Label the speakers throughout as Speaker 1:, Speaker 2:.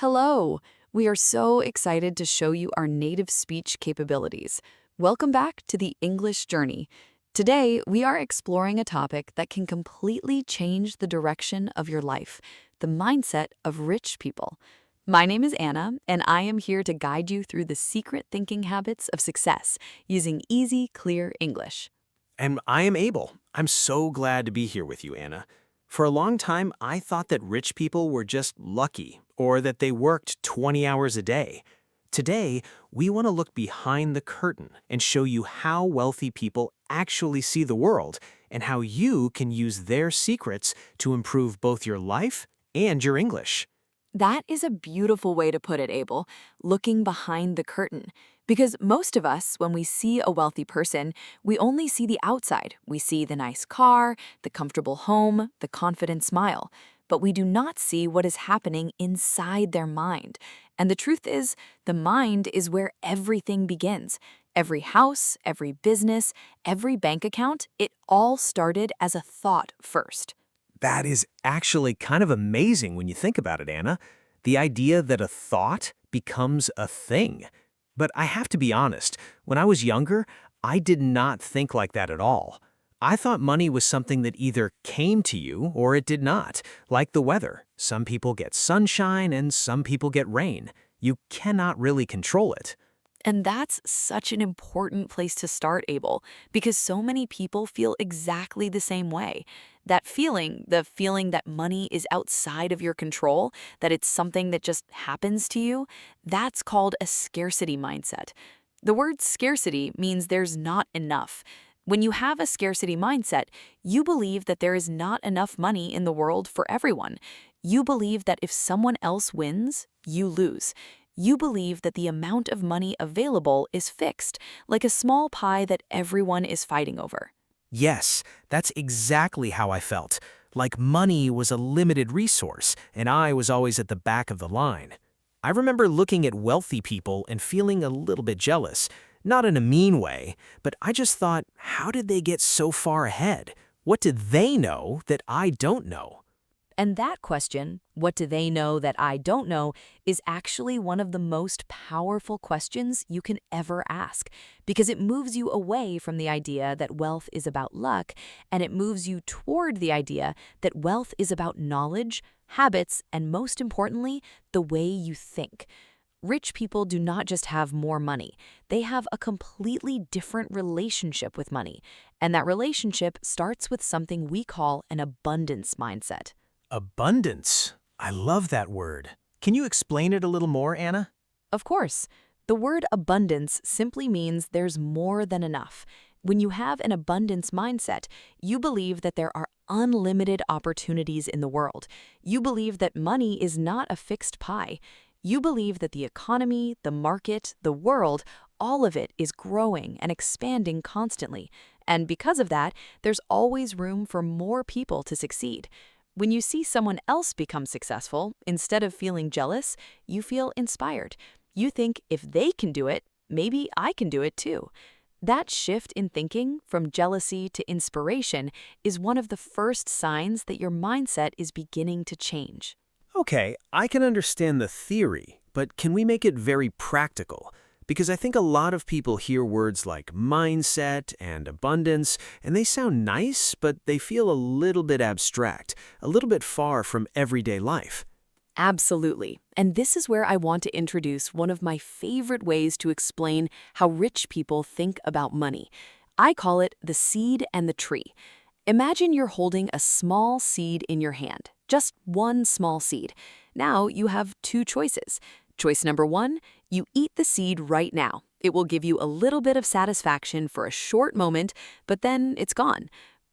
Speaker 1: Hello! We are so excited to show you our native speech capabilities. Welcome back to the English journey. Today, we are exploring a topic that can completely change the direction of your life, the mindset of rich people. My name is Anna, and I am here to guide you through the secret thinking habits of success using easy, clear English.
Speaker 2: And I am Abel. I'm so glad to be here with you, Anna. For a long time, I thought that rich people were just lucky or that they worked 20 hours a day. Today, we want to look behind the curtain and show you how wealthy people actually see the world and how you can use their secrets to improve both your life and your English.
Speaker 1: That is a beautiful way to put it, Abel, looking behind the curtain. Because most of us, when we see a wealthy person, we only see the outside. We see the nice car, the comfortable home, the confident smile. But we do not see what is happening inside their mind. And the truth is, the mind is where everything begins. Every house, every business, every bank account, it all started as a thought first.
Speaker 2: That is actually kind of amazing when you think about it, Anna. The idea that a thought becomes a thing. But I have to be honest, when I was younger, I did not think like that at all. I thought money was something that either came to you or it did not, like the weather. Some people get sunshine and some people get rain. You cannot really control it.
Speaker 1: And that's such an important place to start, Abel, because so many people feel exactly the same way. That feeling, the feeling that money is outside of your control, that it's something that just happens to you, that's called a scarcity mindset. The word scarcity means there's not enough. When you have a scarcity mindset, you believe that there is not enough money in the world for everyone. You believe that if someone else wins, you lose. You believe that the amount of money available is fixed, like a small pie that everyone is fighting over.
Speaker 2: Yes, that's exactly how I felt. Like money was a limited resource, and I was always at the back of the line. I remember looking at wealthy people and feeling a little bit jealous. Not in a mean way, but I just thought, how did they get so far ahead? What did they know that I don't know?
Speaker 1: And that question, what do they know that I don't know, is actually one of the most powerful questions you can ever ask, because it moves you away from the idea that wealth is about luck, and it moves you toward the idea that wealth is about knowledge, habits, and most importantly, the way you think. Rich people do not just have more money, they have a completely different relationship with money, and that relationship starts with something we call an abundance mindset.
Speaker 2: Abundance. I love that word. Can you explain it a little more, Anna?
Speaker 1: Of course, the word abundance simply means there's more than enough. When you have an abundance mindset, you believe that there are unlimited opportunities in the world. You believe that money is not a fixed pie. You believe that the economy, the market, the world, all of it is growing and expanding constantly. And because of that, there's always room for more people to succeed. When you see someone else become successful, instead of feeling jealous, you feel inspired. You think if they can do it, maybe I can do it too. That shift in thinking from jealousy to inspiration is one of the first signs that your mindset is beginning to change.
Speaker 2: Okay, I can understand the theory, but can we make it very practical? Because I think a lot of people hear words like mindset and abundance, and they sound nice, but they feel a little bit abstract, a little bit far from everyday life.
Speaker 1: Absolutely. And this is where I want to introduce one of my favorite ways to explain how rich people think about money. I call it the seed and the tree. Imagine you're holding a small seed in your hand, just one small seed. Now you have two choices. Choice number one, you eat the seed right now. It will give you a little bit of satisfaction for a short moment, but then it's gone.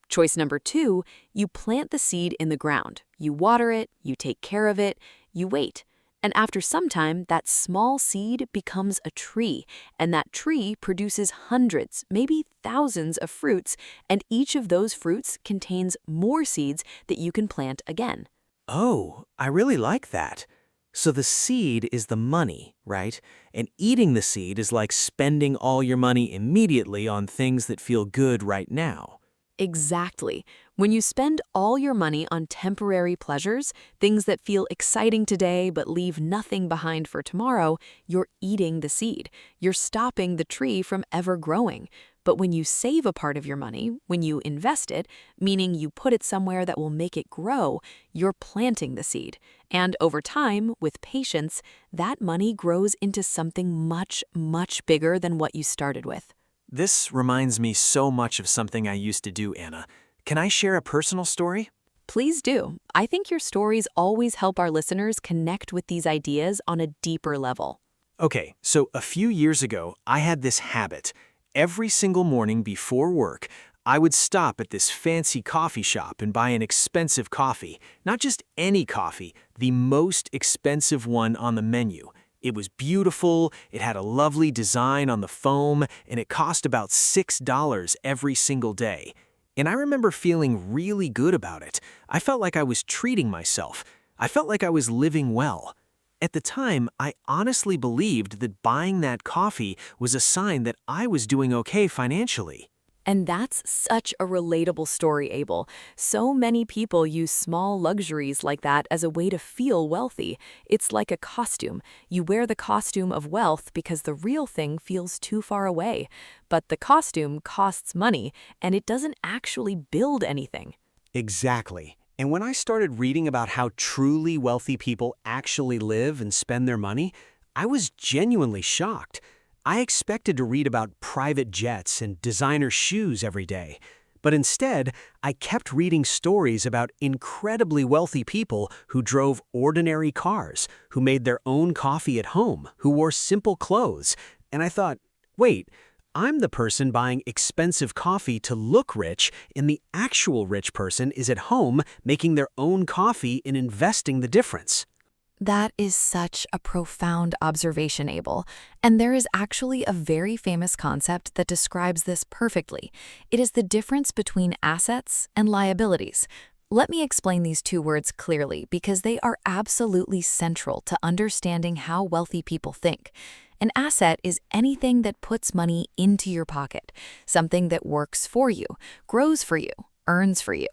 Speaker 1: Choice number two, you plant the seed in the ground. You water it, you take care of it, you wait. And after some time, that small seed becomes a tree, and that tree produces hundreds, maybe thousands of fruits, and each of those fruits contains more seeds that you can plant again.
Speaker 2: Oh, I really like that. So the seed is the money, right? And eating the seed is like spending all your money immediately on things that feel good right now.
Speaker 1: Exactly. When you spend all your money on temporary pleasures, things that feel exciting today but leave nothing behind for tomorrow, you're eating the seed. You're stopping the tree from ever growing. But when you save a part of your money, when you invest it, meaning you put it somewhere that will make it grow, you're planting the seed. And over time, with patience, that money grows into something much, much bigger than what you started with.
Speaker 2: This reminds me so much of something I used to do, Anna. Can I share a personal story?
Speaker 1: Please do. I think your stories always help our listeners connect with these ideas on a deeper level.
Speaker 2: Okay, so a few years ago, I had this habit. Every single morning before work, I would stop at this fancy coffee shop and buy an expensive coffee. Not just any coffee, the most expensive one on the menu. It was beautiful, it had a lovely design on the foam, and it cost about $6 every single day. And I remember feeling really good about it. I felt like I was treating myself. I felt like I was living well. At the time, I honestly believed that buying that coffee was a sign that I was doing okay financially.
Speaker 1: And that's such a relatable story, Abel. So many people use small luxuries like that as a way to feel wealthy. It's like a costume. You wear the costume of wealth because the real thing feels too far away. But the costume costs money, and it doesn't actually build anything.
Speaker 3: Exactly. And when I started reading about how truly wealthy people actually live and spend their money, I was genuinely shocked. I expected to read about private jets and designer shoes every day. But instead, I kept reading stories about incredibly wealthy people who drove ordinary cars, who made their own coffee at home, who wore simple clothes. And I thought, wait, I'm the person buying expensive coffee to look rich, and the actual rich person is at home making their own coffee and investing the difference.
Speaker 1: That is such a profound observation, Abel. And there is actually a very famous concept that describes this perfectly. It is the difference between assets and liabilities. Let me explain these two words clearly because they are absolutely central to understanding how wealthy people think. An asset is anything that puts money into your pocket, something that works for you, grows for you, earns for you.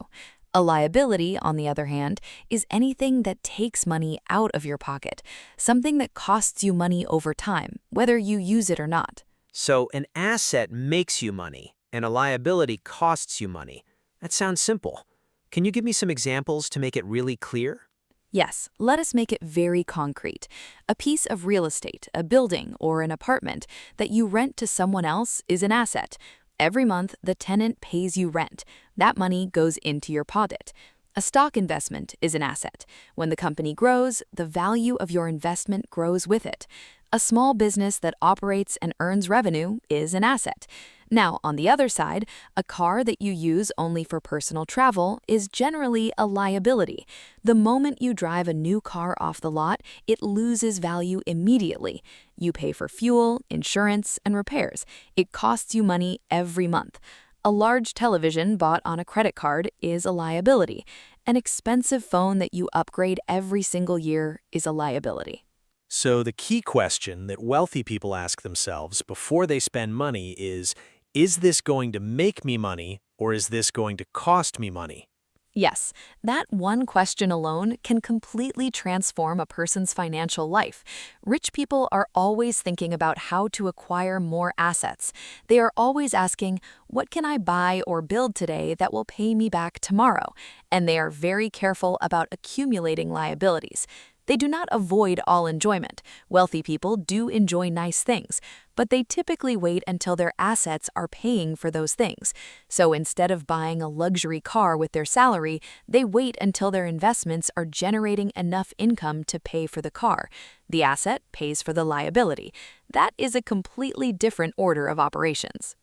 Speaker 1: A liability, on the other hand, is anything that takes money out of your pocket, something that costs you money over time, whether you use it or not.
Speaker 2: So an asset makes you money, and a liability costs you money. That sounds simple. Can you give me some examples to make it really clear?
Speaker 1: Yes, let us make it very concrete. A piece of real estate, a building, or an apartment that you rent to someone else is an asset. Every month, the tenant pays you rent. That money goes into your pocket. A stock investment is an asset. When the company grows, the value of your investment grows with it. A small business that operates and earns revenue is an asset. Now, on the other side, a car that you use only for personal travel is generally a liability. The moment you drive a new car off the lot, it loses value immediately. You pay for fuel, insurance, and repairs. It costs you money every month. A large television bought on a credit card is a liability. An expensive phone that you upgrade every single year is a liability.
Speaker 2: So the key question that wealthy people ask themselves before they spend money is this going to make me money or is this going to cost me money?
Speaker 1: Yes, that one question alone can completely transform a person's financial life. Rich people are always thinking about how to acquire more assets. They are always asking, what can I buy or build today that will pay me back tomorrow? And they are very careful about accumulating liabilities. They do not avoid all enjoyment. Wealthy people do enjoy nice things, but they typically wait until their assets are paying for those things. So instead of buying a luxury car with their salary, they wait until their investments are generating enough income to pay for the car. The asset pays for the liability. That is a completely different order of operations.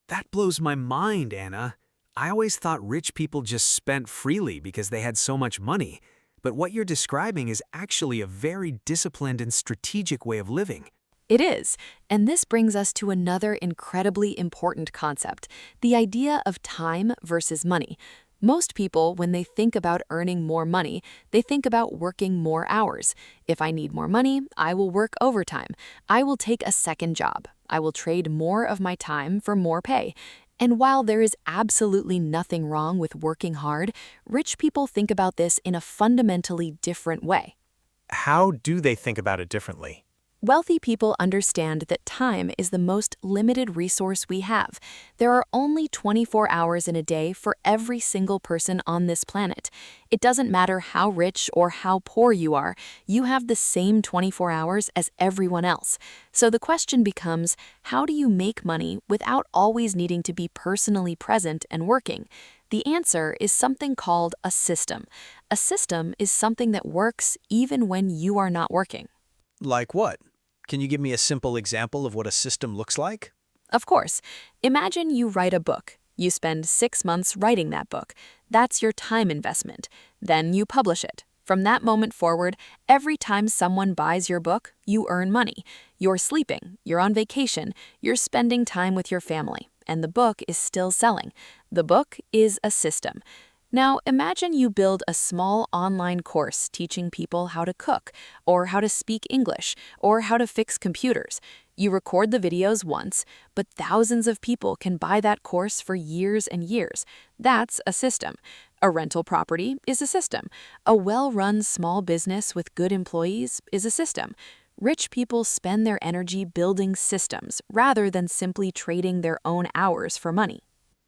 Speaker 3: That blows my mind, Anna. I always thought rich people just spent freely because they had so much money. But what you're describing is actually a very disciplined and strategic way of living.
Speaker 1: It is, and this brings us to another incredibly important concept, the idea of time versus money. Most people, when they think about earning more money, they think about working more hours. If I need more money, I will work overtime. I will take a second job. I will trade more of my time for more pay. And while there is absolutely nothing wrong with working hard, rich people think about this in a fundamentally different way.
Speaker 2: How do they think about it differently?
Speaker 1: Wealthy people understand that time is the most limited resource we have. There are only 24 hours in a day for every single person on this planet. It doesn't matter how rich or how poor you have the same 24 hours as everyone else. So the question becomes, how do you make money without always needing to be personally present and working? The answer is something called a system. A system is something that works even when you are not working.
Speaker 3: Like what? Can you give me a simple example of what a system looks like?
Speaker 1: Of course, imagine you write a book. You spend 6 months writing that book. That's your time investment. Then you publish it. From that moment forward, every time someone buys your book, you earn money. You're sleeping, you're on vacation, you're spending time with your family, and the book is still selling. The book is a system. Now, imagine you build a small online course teaching people how to cook, or how to speak English, or how to fix computers. You record the videos once, but thousands of people can buy that course for years and years. That's a system. A rental property is a system. A well-run small business with good employees is a system. Rich people spend their energy building systems rather than simply trading their own hours for money.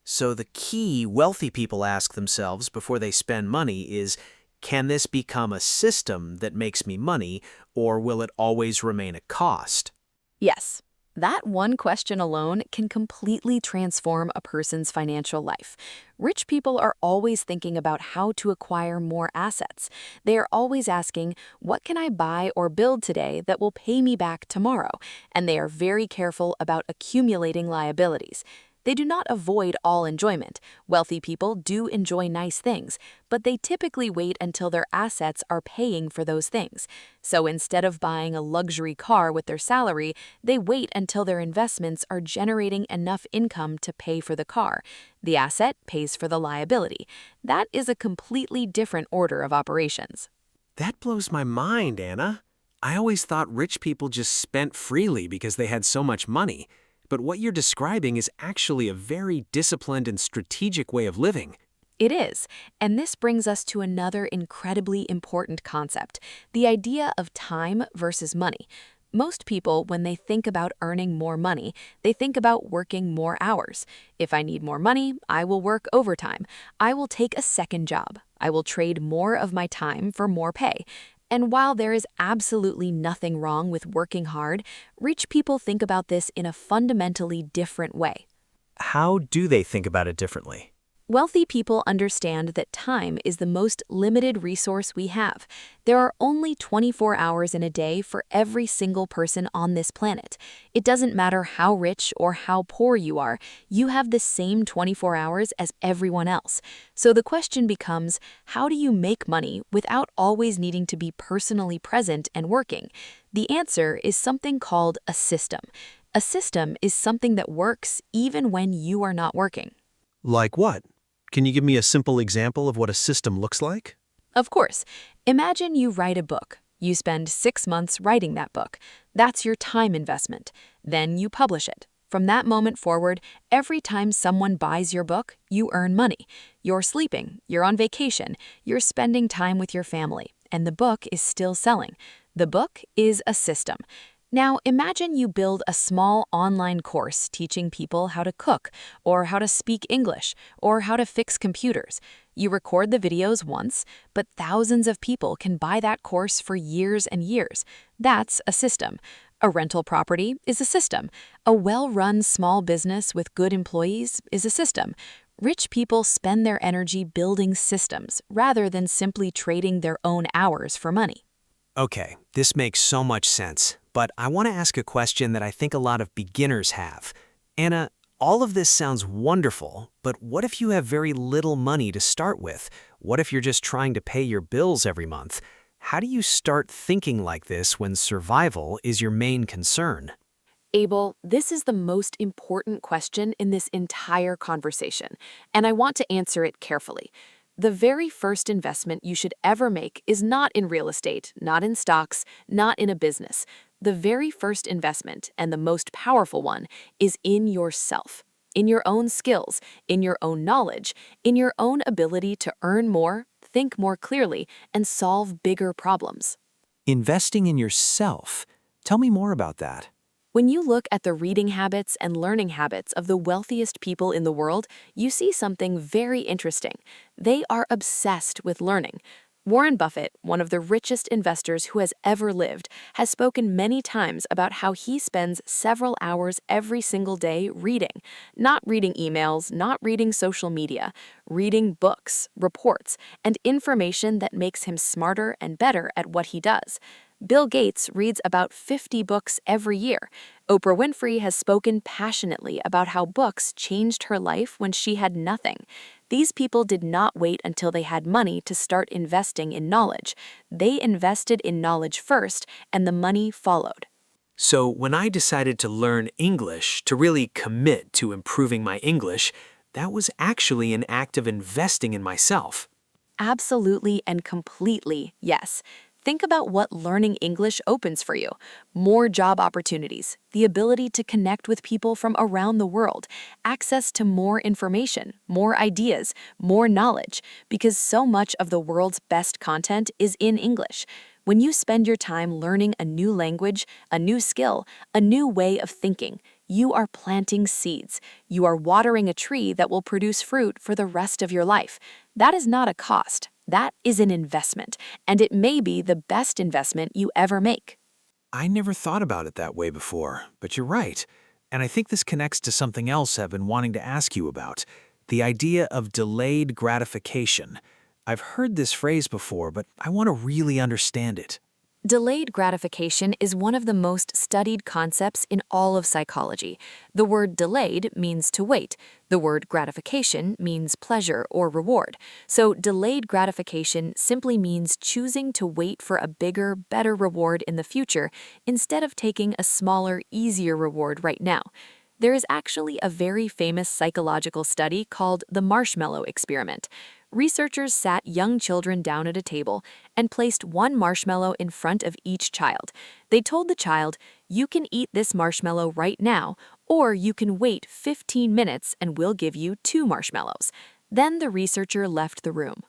Speaker 2: So the key wealthy people ask themselves before they spend money is, can this become a system that makes me money, or will it always remain a cost?
Speaker 1: Yes, that one question alone can completely transform a person's financial life. Rich people are always thinking about how to acquire more assets. They are always asking, what can I buy or build today that will pay me back tomorrow? And they are very careful about accumulating liabilities. They do not avoid all enjoyment. Wealthy people do enjoy nice things, but they typically wait until their assets are paying for those things. So instead of buying a luxury car with their salary, they wait until their investments are generating enough income to pay for the car. The asset pays for the liability. That is a completely different order of operations.
Speaker 3: That blows my mind, Anna. I always thought rich people just spent freely because they had so much money. But what you're describing is actually a very disciplined and strategic way of living.
Speaker 1: It is, and this brings us to another incredibly important concept, the idea of time versus money. Most people, when they think about earning more money, they think about working more hours. If I need more money, I will work overtime. I will take a second job. I will trade more of my time for more pay. And while there is absolutely nothing wrong with working hard, rich people think about this in a fundamentally different way.
Speaker 2: How do they think about it differently?
Speaker 1: Wealthy people understand that time is the most limited resource we have. There are only 24 hours in a day for every single person on this planet. It doesn't matter how rich or how poor you have the same 24 hours as everyone else. So the question becomes, how do you make money without always needing to be personally present and working? The answer is something called a system. A system is something that works even when you are not working.
Speaker 3: Like what? Can you give me a simple example of what a system looks like?
Speaker 1: Of course, imagine you write a book. You spend 6 months writing that book. That's your time investment. Then you publish it. From that moment forward, every time someone buys your book, you earn money. You're sleeping, you're on vacation, you're spending time with your family, and the book is still selling. The book is a system. Now, imagine you build a small online course teaching people how to cook, or how to speak English, or how to fix computers. You record the videos once, but thousands of people can buy that course for years and years. That's a system. A rental property is a system. A well-run small business with good employees is a system. Rich people spend their energy building systems rather than simply trading their own hours for money.
Speaker 3: Okay, this makes so much sense, but I want to ask a question that I think a lot of beginners have. Anna, all of this sounds wonderful, but what if you have very little money to start with? What if you're just trying to pay your bills every month? How do you start thinking like this when survival is your main concern?
Speaker 1: Abel, this is the most important question in this entire conversation, and I want to answer it carefully. The very first investment you should ever make is not in real estate, not in stocks, not in a business. The very first investment, and the most powerful one, is in yourself. in your own skills, in your own knowledge, in your own ability to earn more, think more clearly, and solve bigger problems.
Speaker 3: Investing in yourself. Tell me more about that.
Speaker 1: When you look at the reading habits and learning habits of the wealthiest people in the world, you see something very interesting. They are obsessed with learning. Warren Buffett, one of the richest investors who has ever lived, has spoken many times about how he spends several hours every single day reading. Not reading emails, not reading social media, reading books, reports, and information that makes him smarter and better at what he does. Bill Gates reads about 50 books every year. Oprah Winfrey has spoken passionately about how books changed her life when she had nothing. These people did not wait until they had money to start investing in knowledge. They invested in knowledge first, and the money followed.
Speaker 3: So when I decided to learn English, to really commit to improving my English, that was actually an act of investing in myself.
Speaker 1: Absolutely and completely, yes. Think about what learning English opens for you. More job opportunities, the ability to connect with people from around the world, access to more information, more ideas, more knowledge, because so much of the world's best content is in English. When you spend your time learning a new language, a new skill, a new way of thinking, you are planting seeds. You are watering a tree that will produce fruit for the rest of your life. That is not a cost. That is an investment, and it may be the best investment you ever make.
Speaker 3: I never thought about it that way before, but you're right. And I think this connects to something else I've been wanting to ask you about, the idea of delayed gratification. I've heard this phrase before, but I want to really understand it.
Speaker 1: Delayed gratification is one of the most studied concepts in all of psychology. The word delayed means to wait. The word gratification means pleasure or reward. So delayed gratification simply means choosing to wait for a bigger, better reward in the future instead of taking a smaller, easier reward right now. There is actually a very famous psychological study called the marshmallow experiment. Researchers sat young children down at a table and placed one marshmallow in front of each child. They told the child, "You can eat this marshmallow right now, or you can wait 15 minutes and we'll give you 2 marshmallows." Then the researcher left the room.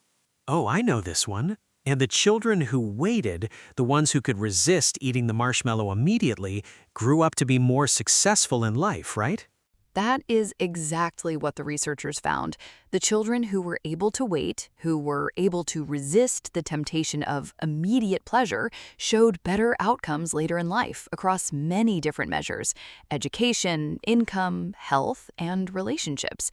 Speaker 3: Oh, I know this one. And the children who waited, the ones who could resist eating the marshmallow immediately, grew up to be more successful in life, right?
Speaker 1: That is exactly what the researchers found. The children who were able to wait, who were able to resist the temptation of immediate pleasure, showed better outcomes later in life across many different measures: education, income, health, and relationships.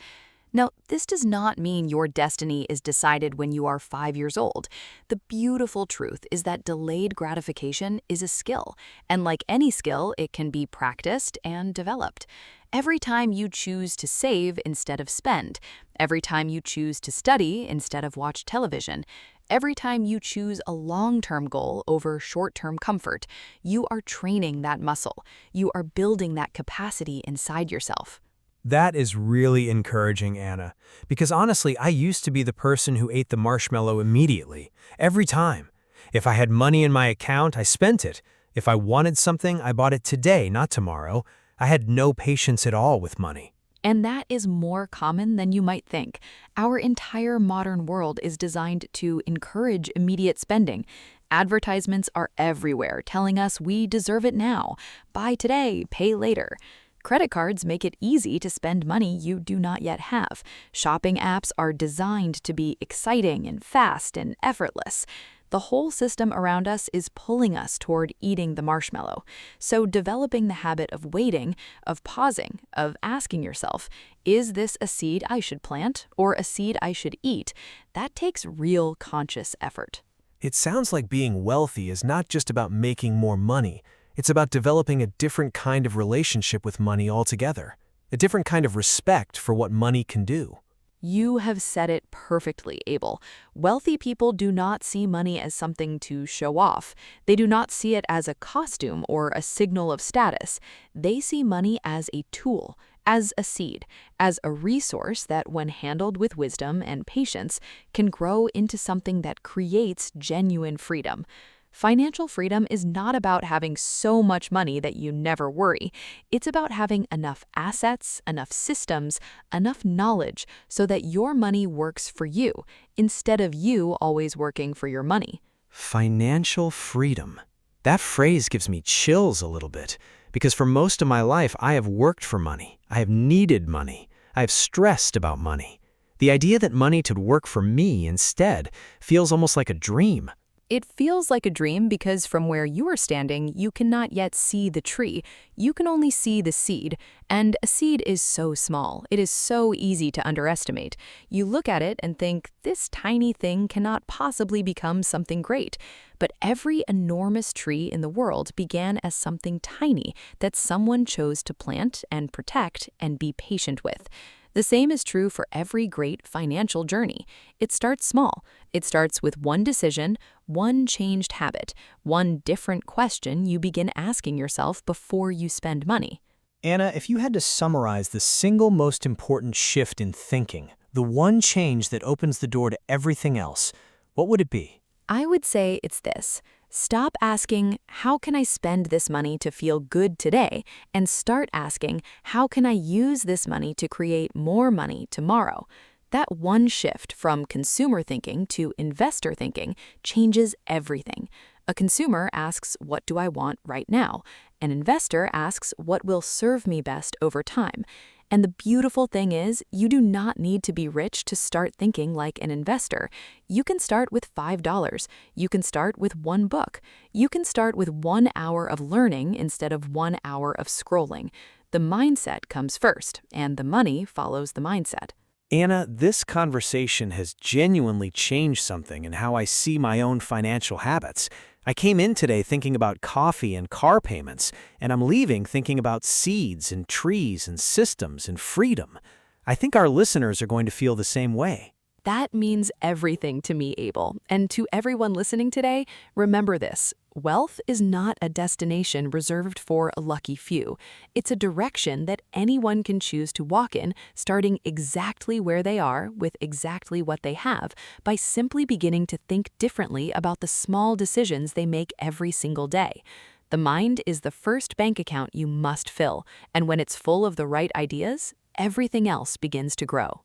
Speaker 1: Now, this does not mean your destiny is decided when you are 5 years old. The beautiful truth is that delayed gratification is a skill, and like any skill, it can be practiced and developed. Every time you choose to save instead of spend, every time you choose to study instead of watch television, every time you choose a long-term goal over short-term comfort, you are training that muscle. You are building that capacity inside yourself.
Speaker 2: That is really encouraging, Anna, because honestly, I used to be the person who ate the marshmallow immediately, every time. If I had money in my account, I spent it. If I wanted something, I bought it today, not tomorrow. I had no patience at all with money.
Speaker 1: And that is more common than you might think. Our entire modern world is designed to encourage immediate spending. Advertisements are everywhere telling us we deserve it now. Buy today, pay later. Credit cards make it easy to spend money you do not yet have. Shopping apps are designed to be exciting and fast and effortless. The whole system around us is pulling us toward eating the marshmallow. So developing the habit of waiting, of pausing, of asking yourself, is this a seed I should plant or a seed I should eat? That takes real conscious effort.
Speaker 2: It sounds like being wealthy is not just about making more money. It's about developing a different kind of relationship with money altogether, a different kind of respect for what money can do.
Speaker 1: You have said it perfectly, Abel. Wealthy people do not see money as something to show off. They do not see it as a costume or a signal of status. They see money as a tool, as a seed, as a resource that, when handled with wisdom and patience, can grow into something that creates genuine freedom. Financial freedom is not about having so much money that you never worry. It's about having enough assets, enough systems, enough knowledge so that your money works for you, instead of you always working for your money.
Speaker 3: Financial freedom. That phrase gives me chills a little bit, because for most of my life I have worked for money. I have needed money. I have stressed about money. The idea that money could work for me instead feels almost like a dream.
Speaker 1: It feels like a dream because from where you are standing, you cannot yet see the tree. You can only see the seed, and a seed is so small. It is so easy to underestimate. You look at it and think, this tiny thing cannot possibly become something great. But every enormous tree in the world began as something tiny that someone chose to plant and protect and be patient with. The same is true for every great financial journey. It starts small. It starts with one decision, one changed habit, one different question you begin asking yourself before you spend money.
Speaker 3: Anna, if you had to summarize the single most important shift in thinking, the one change that opens the door to everything else, what would it be?
Speaker 1: I would say it's this. Stop asking, how can I spend this money to feel good today? And start asking, how can I use this money to create more money tomorrow? That one shift from consumer thinking to investor thinking changes everything. A consumer asks, what do I want right now? An investor asks, what will serve me best over time? And the beautiful thing is, you do not need to be rich to start thinking like an investor. You can start with $5. You can start with one book. You can start with 1 hour of learning instead of 1 hour of scrolling. The mindset comes first, and the money follows the mindset.
Speaker 3: Anna, this conversation has genuinely changed something in how I see my own financial habits. I came in today thinking about coffee and car payments, and I'm leaving thinking about seeds and trees and systems and freedom. I think our listeners are going to feel the same way.
Speaker 1: That means everything to me, Abel. And to everyone listening today, remember this. Wealth is not a destination reserved for a lucky few. It's a direction that anyone can choose to walk in, starting exactly where they are with exactly what they have, by simply beginning to think differently about the small decisions they make every single day. The mind is the first bank account you must fill, and when it's full of the right ideas, everything else begins to grow.